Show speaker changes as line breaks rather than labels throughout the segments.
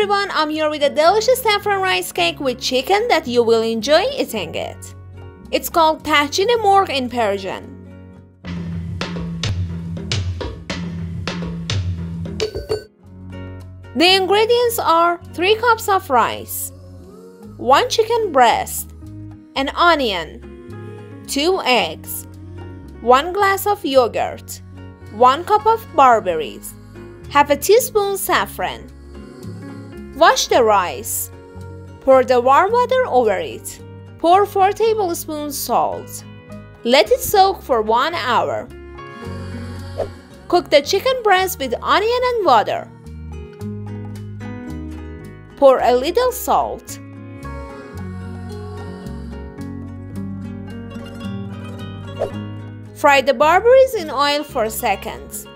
everyone, I'm here with a delicious saffron rice cake with chicken that you will enjoy eating it. It's called Tahchin in Persian. The ingredients are 3 cups of rice, 1 chicken breast, an onion, 2 eggs, 1 glass of yogurt, 1 cup of barberries, half a teaspoon saffron. Wash the rice. Pour the warm water over it. Pour 4 tablespoons salt. Let it soak for 1 hour. Cook the chicken breast with onion and water. Pour a little salt. Fry the barberries in oil for seconds.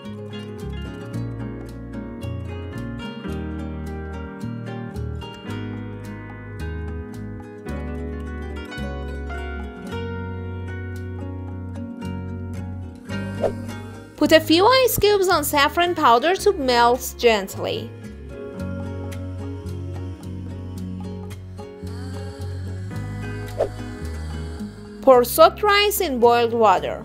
Put a few ice cubes on saffron powder to melt gently. Pour soaked rice in boiled water.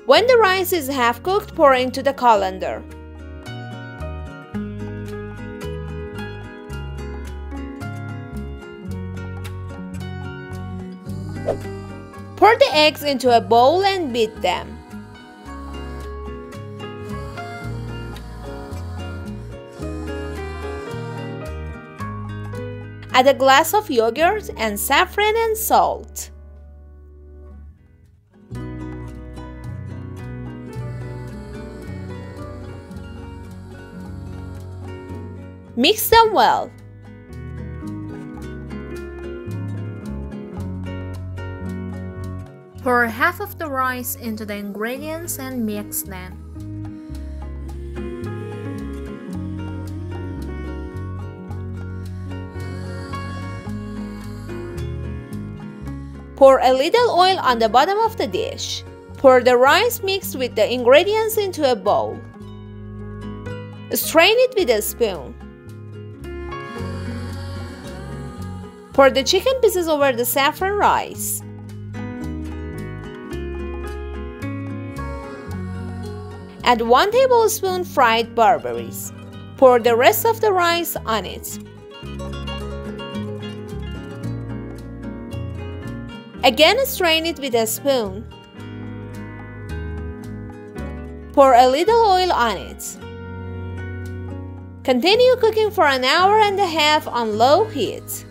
When the rice is half cooked, pour into the colander. Pour the eggs into a bowl and beat them. Add a glass of yogurt and saffron and salt. Mix them well. Pour half of the rice into the ingredients and mix them. Pour a little oil on the bottom of the dish. Pour the rice mixed with the ingredients into a bowl. Strain it with a spoon. Pour the chicken pieces over the saffron rice. Add 1 tablespoon fried barberries. Pour the rest of the rice on it. Again, strain it with a spoon. Pour a little oil on it. Continue cooking for an hour and a half on low heat.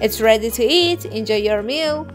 It's ready to eat. Enjoy your meal.